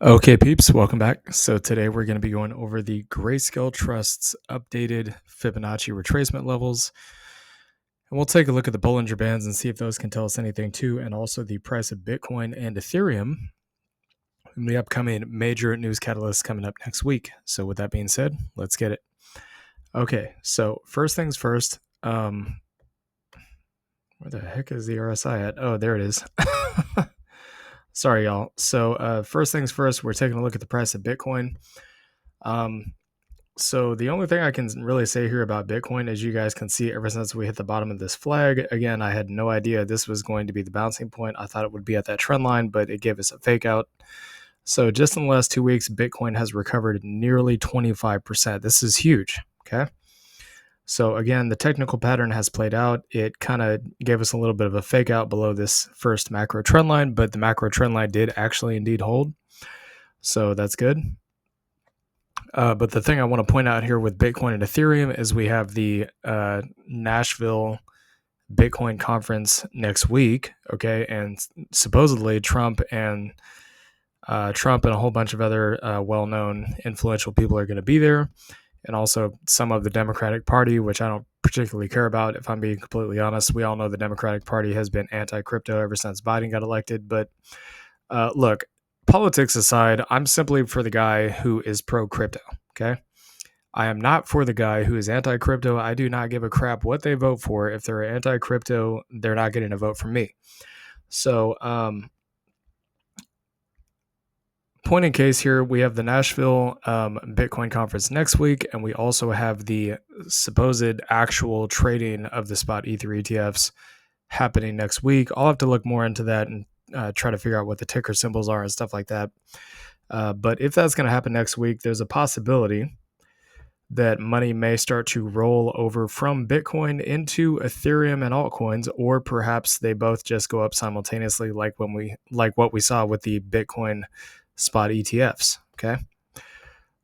Okay, peeps, welcome back. So today we're going to be going over the Grayscale Trust's updated Fibonacci retracement levels. And we'll take a look at the Bollinger Bands and see if those can tell us anything too, and also the price of Bitcoin and Ethereum and the upcoming major news catalysts coming up next week. So with that being said, let's get it. Okay, so first things first, where the heck is the RSI at? Oh, there it is. Sorry, y'all. So first things first, we're taking a look at the price of Bitcoin. So the only thing I can really say here about Bitcoin, as you guys can see, ever since we hit the bottom of this flag, again, I had no idea this was going to be the bouncing point. I thought it would be at that trend line, but it gave us a fake out. So just in the last 2 weeks, Bitcoin has recovered nearly 25%. This is huge, okay? So again, the technical pattern has played out. It kind of gave us a little bit of a fake out below this first macro trend line, but the macro trend line did actually indeed hold. So that's good. But the thing I want to point out here with Bitcoin and Ethereum is we have the Nashville Bitcoin conference next week, okay? And supposedly Trump and a whole bunch of other well-known influential people are going to be there. And also some of the Democratic Party, which I don't particularly care about, if I'm being completely honest. We all know the Democratic Party has been anti-crypto ever since Biden got elected. But look, politics aside, I'm simply for the guy who is pro-crypto, okay? I am not for the guy who is anti-crypto. I do not give a crap what they vote for. If they're anti-crypto, they're not getting a vote from me. So, point in case here, we have the Nashville Bitcoin conference next week, and we also have the supposed actual trading of the spot Ether ETFs happening next week. I'll have to look more into that and try to figure out what the ticker symbols are and stuff like that. But if that's going to happen next week, there's a possibility that money may start to roll over from Bitcoin into Ethereum and altcoins, or perhaps they both just go up simultaneously, like what we saw with the Bitcoin spot ETFs. Okay.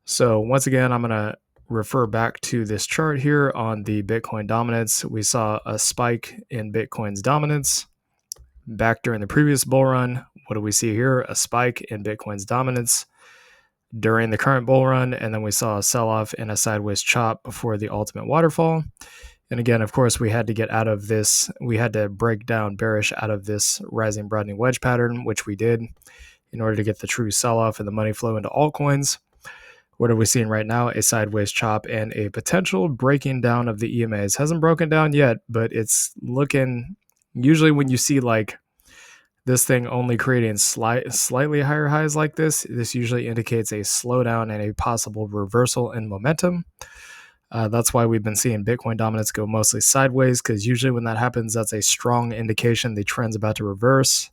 So once again, I'm going to refer back to this chart here on the Bitcoin dominance. We saw a spike in Bitcoin's dominance back during the previous bull run. What do we see here? A spike in Bitcoin's dominance during the current bull run, and then we saw a sell-off and a sideways chop before the ultimate waterfall. And again, of course, we had to get out of this. We had to break down bearish out of this rising broadening wedge pattern, which we did in order to get the true sell-off and the money flow into altcoins. What are we seeing right now? A sideways chop and a potential breaking down of the EMAs. Hasn't broken down yet, but it's looking, usually when you see like this thing only creating slightly higher highs like this usually indicates a slowdown and a possible reversal in momentum. That's why we've been seeing Bitcoin dominance go mostly sideways, because usually when that happens, that's a strong indication the trend's about to reverse.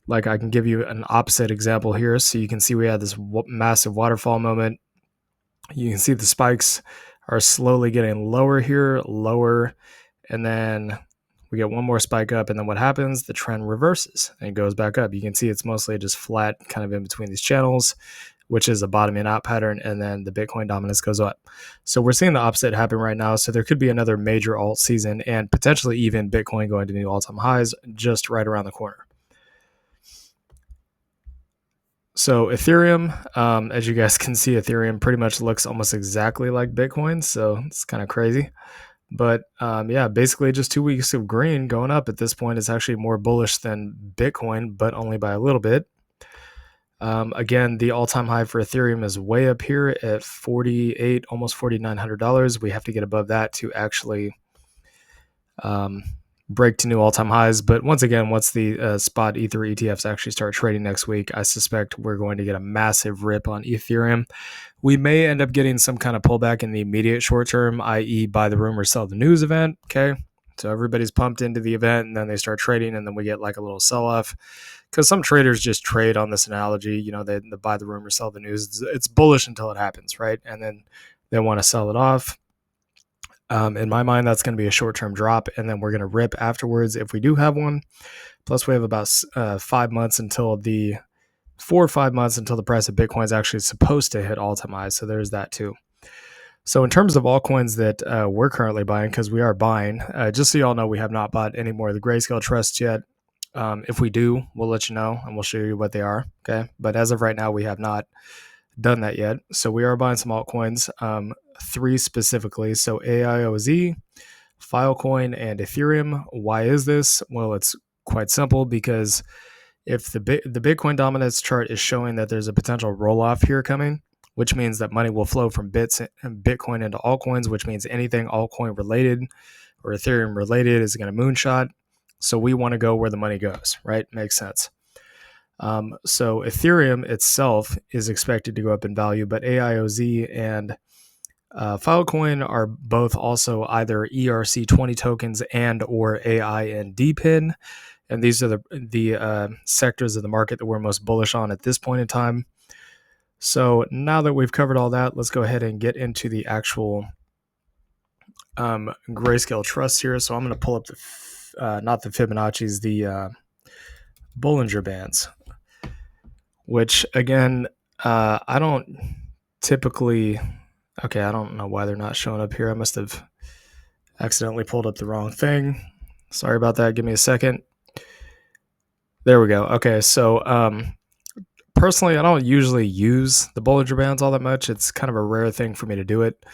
Like I can give you an opposite example here. So you can see we had this massive waterfall moment. You can see the spikes are slowly getting lower here, lower, and then we get one more spike up, and then what happens? The trend reverses and it goes back up. You can see it's mostly just flat kind of in between these channels, which is a bottoming out pattern, and then the Bitcoin dominance goes up. So we're seeing the opposite happen right now. So there could be another major alt season and potentially even Bitcoin going to new all-time highs just right around the corner. So Ethereum, as you guys can see, Ethereum pretty much looks almost exactly like Bitcoin. So it's kind of crazy. But yeah, basically just 2 weeks of green going up at this point is actually more bullish than Bitcoin, but only by a little bit. Again, the all-time high for Ethereum is way up here at $48, almost $4,900. We have to get above that to actually break to new all-time highs. But once again, once the spot Ether ETFs actually start trading next week, I suspect we're going to get a massive rip on Ethereum. We may end up getting some kind of pullback in the immediate short term, i.e. buy the rumor, sell the news event. Okay. So everybody's pumped into the event and then they start trading, and then we get like a little sell-off, because some traders just trade on this analogy. You know, they buy the rumor, sell the news. It's bullish until it happens, right? And then they want to sell it off. In my mind, that's going to be a short-term drop, and then we're going to rip afterwards if we do have one. Plus, we have about 5 months until the 4 or 5 months until the price of Bitcoin is actually supposed to hit all-time highs. So there's that too. So in terms of altcoins that we're currently buying, because we are buying, just so y'all know, we have not bought any more of the Grayscale Trust yet. If we do, we'll let you know and we'll show you what they are. Okay. But as of right now, we have not done that yet. So we are buying some altcoins, 3 specifically. So AIOZ, Filecoin, and Ethereum. Why is this? Well, it's quite simple because if the Bitcoin dominance chart is showing that there's a potential roll off here coming, which means that money will flow from Bitcoin into altcoins, which means anything altcoin related or Ethereum related is going to moonshot. So we want to go where the money goes, right? Makes sense. So Ethereum itself is expected to go up in value, but AIOZ and Filecoin are both also either ERC20 tokens and or AIND pin. And these are the sectors of the market that we're most bullish on at this point in time. So now that we've covered all that, let's go ahead and get into the actual Grayscale trusts here. So I'm going to pull up the, not the Fibonacci's, the Bollinger Bands, which again, I don't typically, okay, I don't know why they're not showing up here. I must have accidentally pulled up the wrong thing. Sorry about that. Give me a second. There we go. Okay, so personally, I don't usually use the Bollinger Bands all that much. It's kind of a rare thing for me to do it,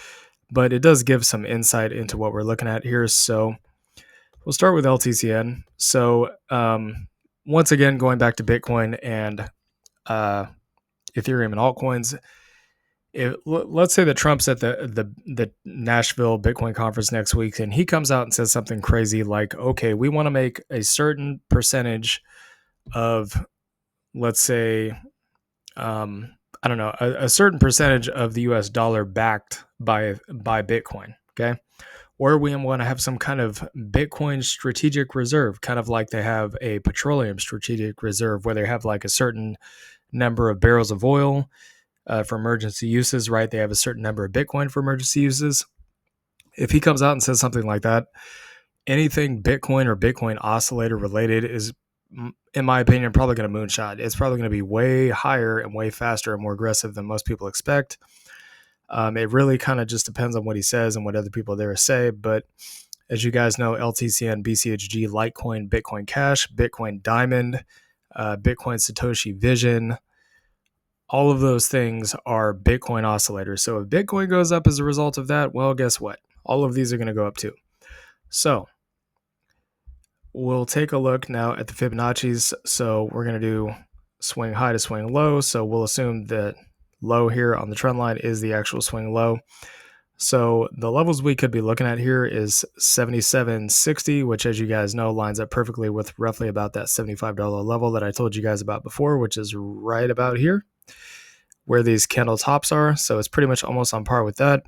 but it does give some insight into what we're looking at here. So we'll start with LTCN. So once again, going back to Bitcoin and Ethereum and altcoins, let's say that Trump's at the Nashville Bitcoin conference next week, and he comes out and says something crazy like, okay, we want to make a certain percentage of, let's say, I don't know, a certain percentage of the US dollar backed by Bitcoin, okay? Or we want to have some kind of Bitcoin strategic reserve, kind of like they have a petroleum strategic reserve where they have like a certain number of barrels of oil for emergency uses, right? They have a certain number of Bitcoin for emergency uses. If he comes out and says something like that, anything Bitcoin or Bitcoin oscillator related is, in my opinion, probably going to moonshot. It's probably going to be way higher and way faster and more aggressive than most people expect. It really kind of just depends on what he says and what other people there say. But as you guys know, LTCN, BCHG, Litecoin, Bitcoin Cash, Bitcoin Diamond, Bitcoin Satoshi Vision, all of those things are Bitcoin oscillators. So if Bitcoin goes up as a result of that, well, guess what? All of these are going to go up too. So we'll take a look now at the Fibonacci's. So we're going to do swing high to swing low. So we'll assume that low here on the trend line is the actual swing low. So the levels we could be looking at here is 77.60, which, as you guys know, lines up perfectly with roughly about that $75 level that I told you guys about before, which is right about here where these candle tops are. So it's pretty much almost on par with that.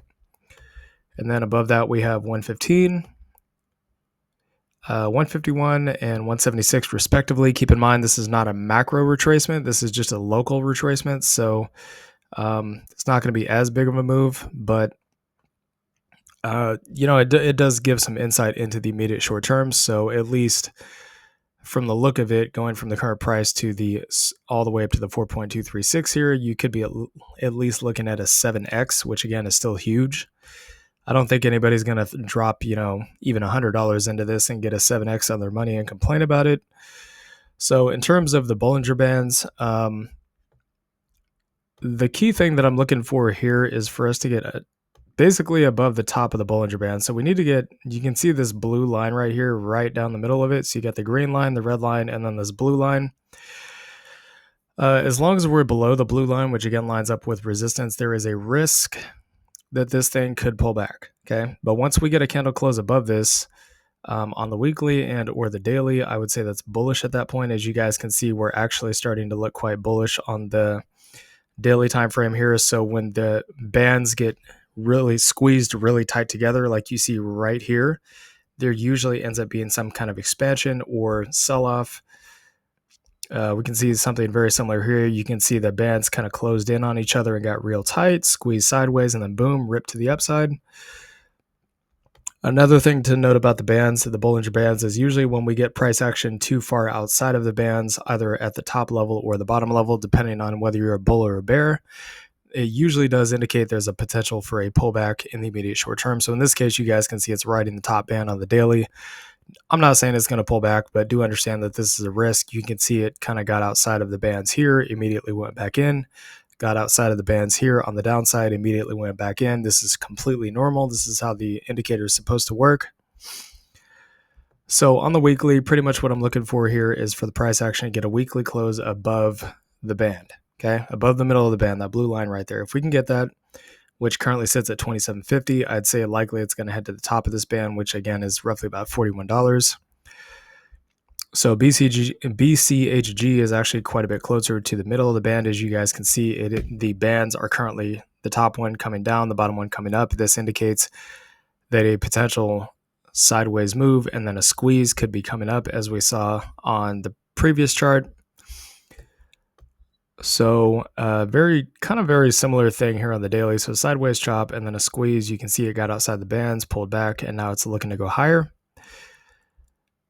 And then above that, we have 115. 151 and 176 respectively. Keep in mind, this is not a macro retracement. This is just a local retracement. So it's not going to be as big of a move, but it does give some insight into the immediate short term. So at least from the look of it, going from the current price to all the way up to the 4.236 here, you could be at least looking at a 7x, which again is still huge. I don't think anybody's going to drop, even $100 into this and get a 7x on their money and complain about it. So in terms of the Bollinger Bands, the key thing that I'm looking for here is for us to get basically above the top of the Bollinger Band. So we need to get, you can see this blue line right here, right down the middle of it. So you got the green line, the red line, and then this blue line. As long as we're below the blue line, which again lines up with resistance, there is a risk that this thing could pull back, okay? But once we get a candle close above this on the weekly and or the daily, I would say that's bullish at that point. As you guys can see, we're actually starting to look quite bullish on the daily time frame here. So when the bands get really squeezed really tight together, like you see right here, there usually ends up being some kind of expansion or sell-off. We can see something very similar here. You can see the bands kind of closed in on each other and got real tight, squeezed sideways, and then boom, ripped to the upside. Another thing to note about the bands, the Bollinger Bands, is usually when we get price action too far outside of the bands, either at the top level or the bottom level, depending on whether you're a bull or a bear, it usually does indicate there's a potential for a pullback in the immediate short term. So in this case, you guys can see it's right in the top band on the daily. I'm not saying it's going to pull back, but do understand that this is a risk. You can see it kind of got outside of the bands here, immediately went back in, got outside of the bands here on the downside, immediately went back in. This is completely normal. This is how the indicator is supposed to work. So on the weekly, pretty much what I'm looking for here is for the price action to get a weekly close above the band, okay? Above the middle of the band, that blue line right there. If we can get that, which currently sits at $27.50, I'd say likely it's going to head to the top of this band, which again is roughly about $41. So BCHG is actually quite a bit closer to the middle of the band. As you guys can see, the bands are currently the top one coming down, the bottom one coming up. This indicates that a potential sideways move and then a squeeze could be coming up, as we saw on the previous chart. So very similar thing here on the daily. So sideways chop and then a squeeze. You can see it got outside the bands, pulled back, and now it's looking to go higher.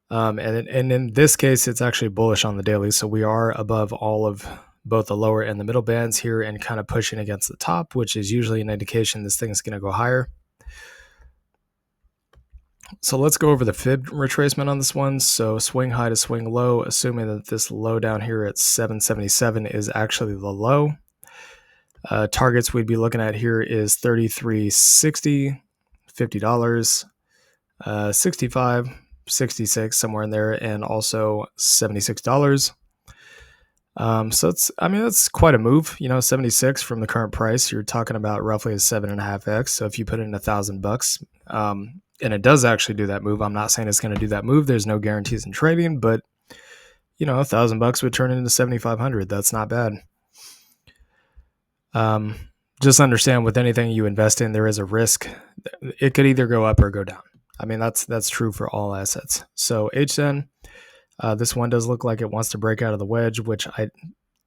And in this case, it's actually bullish on the daily. So we are above all of both the lower and the middle bands here and kind of pushing against the top, which is usually an indication this thing is going to go higher. So let's go over the fib retracement on this one. So swing high to swing low, assuming that this low down here at 777 is actually the low. Targets we'd be looking at here is $33.60, $50, 65, 66, somewhere in there, and also $76. So that's quite a move. 76 from the current price. You're talking about roughly a 7.5x. So if you put in $1,000, and it does actually do that move. I'm not saying it's going to do that move. There's no guarantees in trading, but $1,000 would turn into 7,500. That's not bad. Just understand with anything you invest in, there is a risk. It could either go up or go down. That's true for all assets. So HZEN, this one does look like it wants to break out of the wedge, which I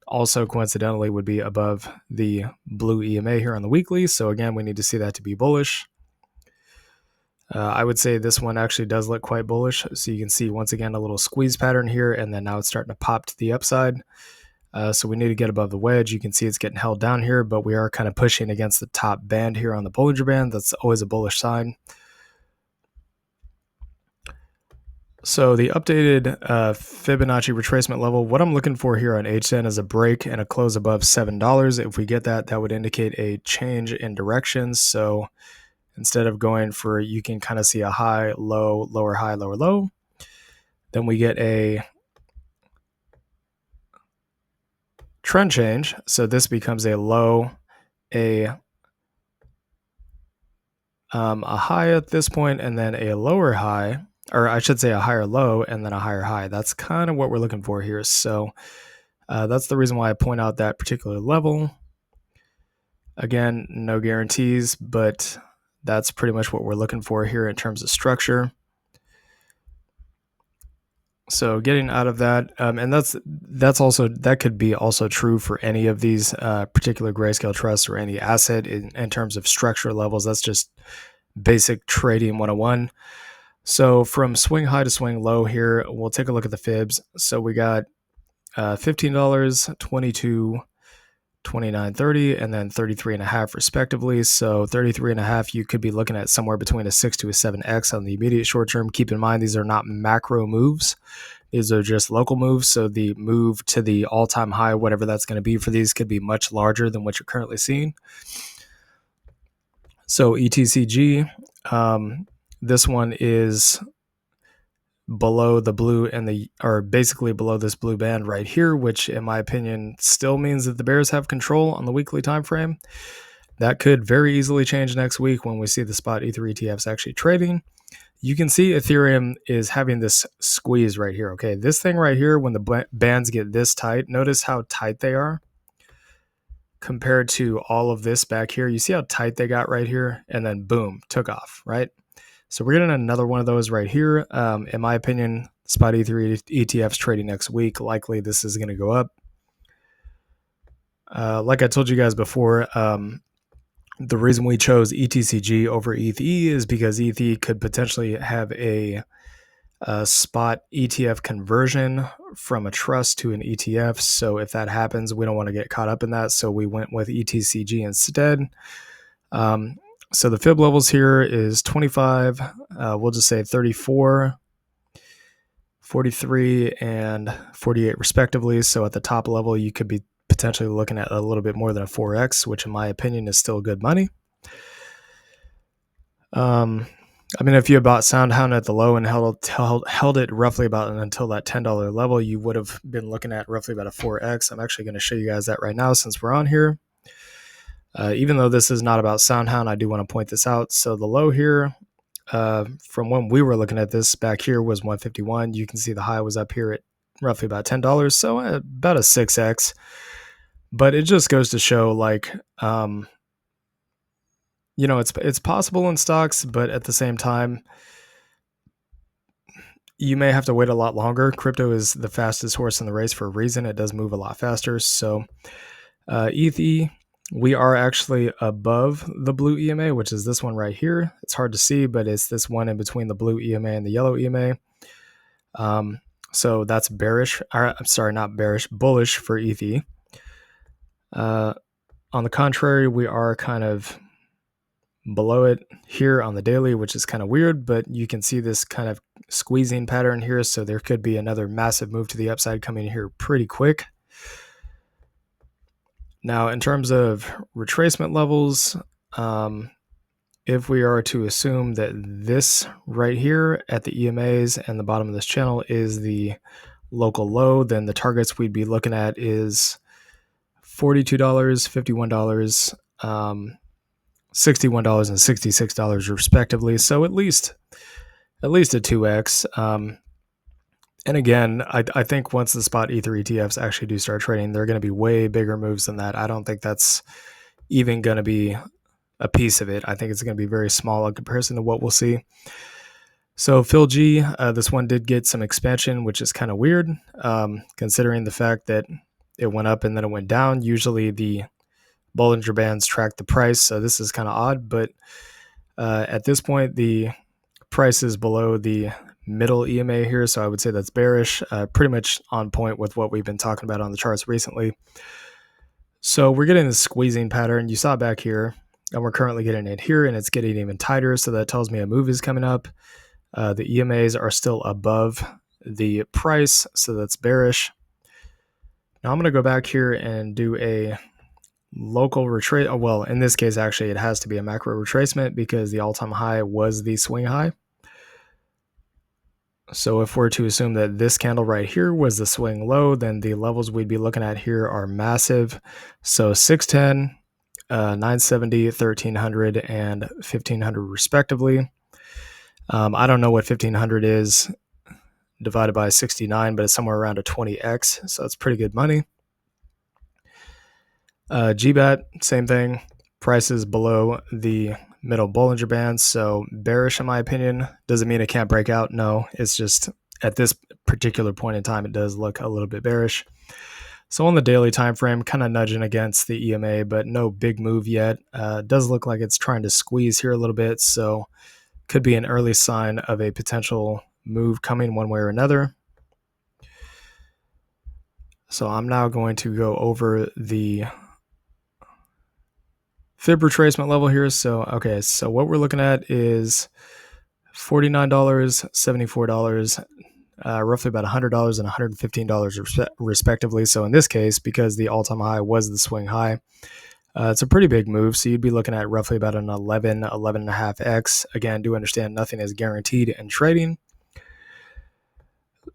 also coincidentally would be above the blue EMA here on the weekly. So again, we need to see that to be bullish. I would say this one actually does look quite bullish. So you can see once again a little squeeze pattern here, and then now it's starting to pop to the upside. So we need to get above the wedge. You can see it's getting held down here, but we are kind of pushing against the top band here on the Bollinger Band. That's always a bullish sign. So the updated Fibonacci retracement level, what I'm looking for here on HZEN is a break and a close above $7. If we get that, that would indicate a change in direction. So instead of going for, you can kind of see a high, low, lower, high, lower, low. Then we get a trend change. So this becomes a low, a high at this point, and then a lower high, or I should say a higher low and then a higher high. That's kind of what we're looking for here. So that's the reason why I point out that particular level. Again, no guarantees, but that's pretty much what we're looking for here in terms of structure. So getting out of that, and that could be also true for any of these particular Grayscale trusts or any asset in terms of structure levels. That's just basic trading 101. So from swing high to swing low here, we'll take a look at the fibs. So we got $15, $22, $29.30, and then $33.50 respectively. So $33.50, you could be looking at somewhere between a 6 to a 7x on the immediate short term. Keep in mind, these are not macro moves. These are just local moves. So the move to the all-time high, whatever that's going to be for these, could be much larger than what you're currently seeing. So ETCG, this one is below the blue or basically below this blue band right here, which in my opinion still means that the bears have control on the weekly time frame. That could very easily change next week when we see the spot Ether ETFs actually trading. You can see Ethereum is having this squeeze right here. Okay, this thing right here, when the bands get this tight, notice how tight they are compared to all of this back here. You see how tight they got right here, and then boom, took off, right? So we're getting another one of those right here. In my opinion, spot Ether ETFs trading next week. Likely this is going to go up. Like I told you guys before, the reason we chose ETCG over ETH is because ETH could potentially have a spot ETF conversion from a trust to an ETF. So if that happens, we don't want to get caught up in that. So we went with ETCG instead. So the fib levels here is 25. We'll just say 34, 43 and 48 respectively. So at the top level, you could be potentially looking at a little bit more than a 4x, which in my opinion is still good money. I mean, if you had bought SoundHound at the low and held it roughly about until that $10 level, you would have been looking at roughly about a 4x. I'm actually going to show you guys that right now since we're on here. Even though this is not about SoundHound, I do want to point this out. So the low here, from when we were looking at this back here, was 151. You can see the high was up here at roughly about $10, so about a 6x. But it just goes to show, like, it's possible in stocks, but at the same time, you may have to wait a lot longer. Crypto is the fastest horse in the race for a reason. It does move a lot faster. So ETH, we are actually above the blue EMA, which is this one right here. It's hard to see, but it's this one in between the blue EMA and the yellow EMA. So that's bearish. I'm sorry, not bearish, bullish for ETH. On the contrary, we are kind of below it here on the daily, which is kind of weird, but you can see this kind of squeezing pattern here. So there could be another massive move to the upside coming here pretty quick. Now, in terms of retracement levels, if we are to assume that this right here at the EMAs and the bottom of this channel is the local low, then the targets we'd be looking at is $42, $51, $61 and $66 respectively. So at least a 2x. And again, I think once the spot Ether ETFs actually do start trading, they're going to be way bigger moves than that. I don't think that's even going to be a piece of it. I think it's going to be very small in comparison to what we'll see. So Phil G, this one did get some expansion, which is kind of weird, considering the fact that it went up and then it went down. Usually the Bollinger Bands track the price, so this is kind of odd, but at this point, the price is below the middle EMA here, so I would say that's bearish, pretty much on point with what we've been talking about on the charts recently. So we're getting this squeezing pattern. You saw it back here, and we're currently getting it here, and it's getting even tighter, so that tells me a move is coming up. The EMAs are still above the price, so that's bearish. Now I'm going to go back here and do a local retrace. Well, in this case, actually, it has to be a macro retracement because the all-time high was the swing high. So if we're to assume that this candle right here was the swing low, then the levels we'd be looking at here are massive. So 610, 970, 1300, and 1500 respectively. I don't know what 1500 is divided by 69, but it's somewhere around a 20x. So it's pretty good money. GBAT, same thing. Prices below the middle Bollinger Bands, so bearish in my opinion. Doesn't mean it can't break out. No, it's just at this particular point in time, it does look a little bit bearish. So on the daily time frame, kind of nudging against the EMA, but no big move yet. Does look like it's trying to squeeze here a little bit, so could be an early sign of a potential move coming one way or another. So I'm now going to go over the Fib retracement level here. So, okay, so what we're looking at is $49, $74, roughly about $100 and $115 respectively. So in this case, because the all-time high was the swing high, it's a pretty big move. So you'd be looking at roughly about an 11.5x. Again, do understand nothing is guaranteed in trading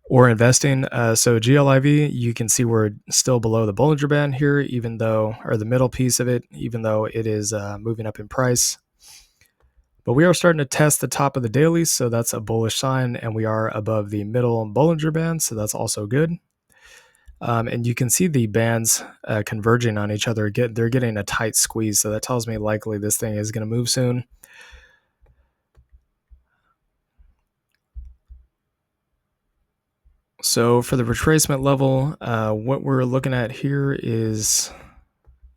or investing. So GLIV, you can see we're still below the Bollinger Band here, even though, or the middle piece of it, even though it is moving up in price. But we are starting to test the top of the daily, so that's a bullish sign, and we are above the middle Bollinger Band, so that's also good. And you can see the bands converging on each other. They're getting a tight squeeze, so that tells me likely this thing is going to move soon. So for the retracement level, what we're looking at here is,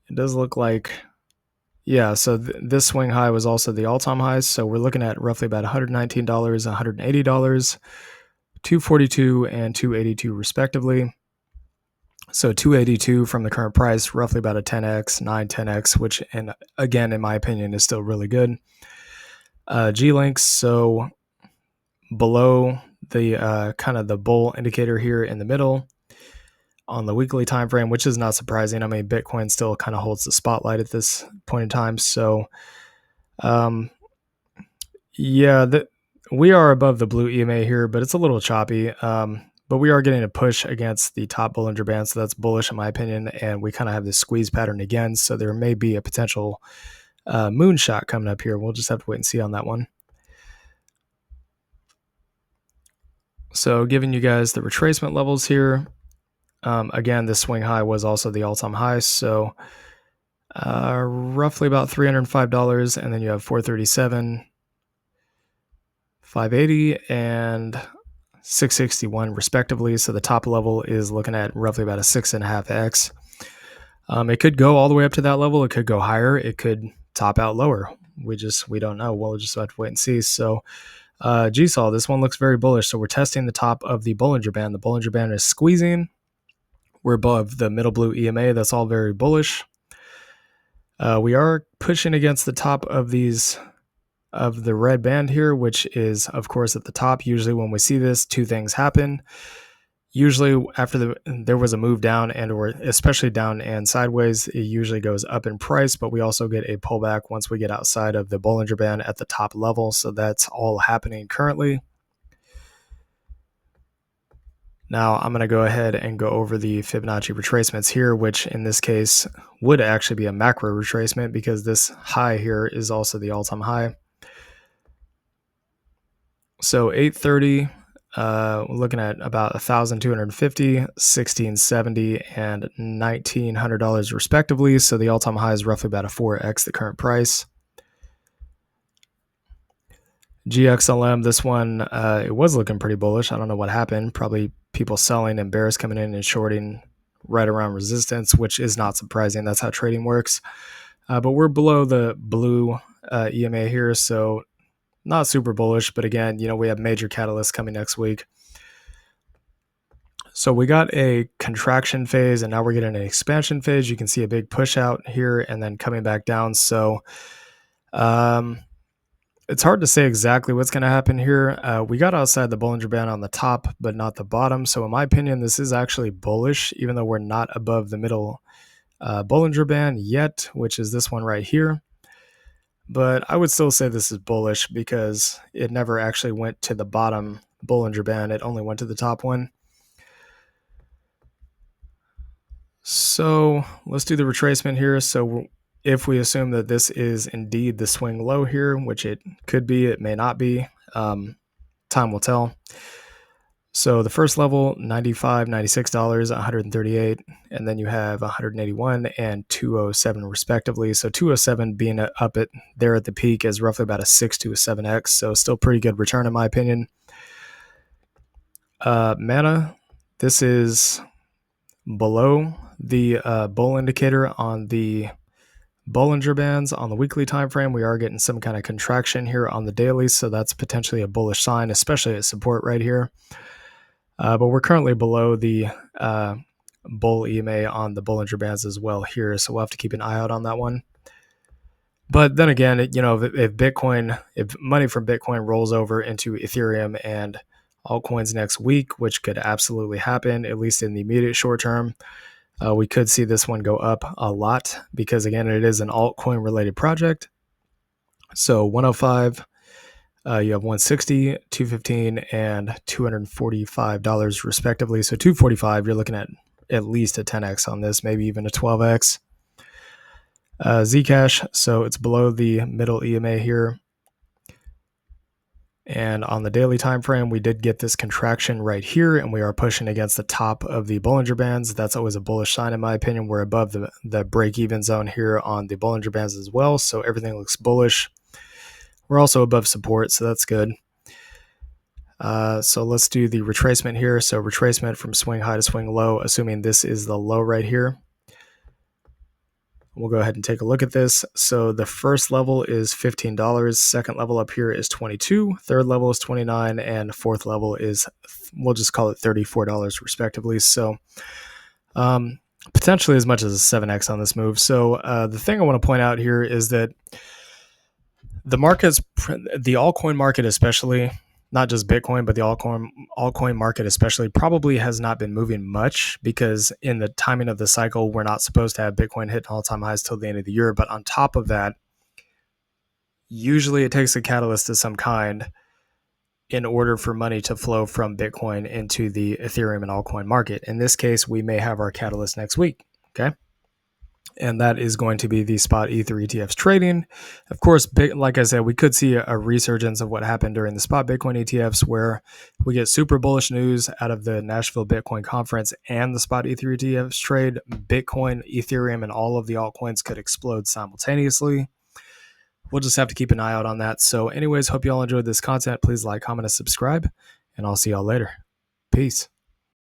it does look like, yeah, so this swing high was also the all-time high. So we're looking at roughly about $119, $180, $242, and $282 respectively. So 282 from the current price, roughly about a 10x, 9-10x, which, and again, in my opinion, is still really good. G-Links, so below the kind of the bull indicator here in the middle on the weekly time frame, which is not surprising. I mean, Bitcoin still kind of holds the spotlight at this point in time. So, yeah, we are above the blue EMA here, but it's a little choppy. But we are getting a push against the top Bollinger Band, so that's bullish in my opinion. And we kind of have this squeeze pattern again, so there may be a potential moonshot coming up here. We'll just have to wait and see on that one. So giving you guys the retracement levels here. Again, this swing high was also the all-time high, so roughly about $305, and then you have 437, 580, and 661 respectively. So the top level is looking at roughly about a 6.5x. It could go all the way up to that level. It could go higher. It could top out lower. We don't know. We'll just have to wait and see. So GSOL, this one looks very bullish. So we're testing the top of the Bollinger Band. The Bollinger Band is squeezing. We're above the middle blue EMA. That's all very bullish. We are pushing against the top of the red band here, which is, of course, at the top. Usually when we see this, two things happen. Usually after there was a move down or especially down and sideways, it usually goes up in price, but we also get a pullback once we get outside of the Bollinger Band at the top level. So that's all happening currently. Now I'm going to go ahead and go over the Fibonacci retracements here, which in this case would actually be a macro retracement because this high here is also the all-time high. So 830, looking at about 1,250, 1,670, and $1,900 respectively. So the all-time high is roughly about a 4x the current price. GXLM, this one, it was looking pretty bullish. I don't know what happened. Probably people selling and bears coming in and shorting right around resistance, which is not surprising. That's how trading works. But we're below the blue EMA here, so not super bullish. But again, we have major catalysts coming next week. So we got a contraction phase, and now we're getting an expansion phase. You can see a big push out here and then coming back down. So it's hard to say exactly what's going to happen here. We got outside the Bollinger Band on the top, but not the bottom. So in my opinion, this is actually bullish, even though we're not above the middle Bollinger Band yet, which is this one right here. But I would still say this is bullish because it never actually went to the bottom Bollinger Band. It only went to the top one. So let's do the retracement here. So if we assume that this is indeed the swing low here, which it could be, it may not be, time will tell. So the first level, $95, $96, 138, and then you have 181 and 207 respectively. So 207 being up there at the peak is roughly about a 6 to a 7x. So still pretty good return in my opinion. Mana, this is below the bull indicator on the Bollinger Bands on the weekly time frame. We are getting some kind of contraction here on the daily, so that's potentially a bullish sign, especially at support right here. But we're currently below the bull EMA on the Bollinger Bands as well here, so we'll have to keep an eye out on that one. But then again, if money from Bitcoin rolls over into Ethereum and altcoins next week, which could absolutely happen, at least in the immediate short term, we could see this one go up a lot because, again, it is an altcoin related project. So 105, you have 160, 215, and $245 respectively. So 245, you're looking at least a 10x on this, maybe even a 12x. Zcash, so it's below the middle EMA here. And on the daily time frame, we did get this contraction right here, and we are pushing against the top of the Bollinger Bands. That's always a bullish sign in my opinion. We're above the break-even zone here on the Bollinger Bands as well, so everything looks bullish. We're also above support, so that's good. So let's do the retracement here. So retracement from swing high to swing low, assuming this is the low right here. We'll go ahead and take a look at this. So the first level is $15. Second level up here is $22. Third level is $29. And fourth level is, we'll just call it $34 respectively. So potentially as much as a 7x on this move. So the thing I want to point out here is that the altcoin market especially, not just Bitcoin, but the altcoin market especially probably has not been moving much, because in the timing of the cycle, we're not supposed to have Bitcoin hit all-time highs till the end of the year. But on top of that, usually it takes a catalyst of some kind in order for money to flow from Bitcoin into the Ethereum and altcoin market. In this case, we may have our catalyst next week. Okay. And that is going to be the spot Ether ETFs trading. Of course, like I said, we could see a resurgence of what happened during the spot Bitcoin ETFs, where we get super bullish news out of the Nashville Bitcoin conference and the spot Ether ETFs trade. Bitcoin, Ethereum, and all of the altcoins could explode simultaneously. We'll just have to keep an eye out on that. So anyways, hope you all enjoyed this content. Please like, comment, and subscribe, and I'll see y'all later. Peace.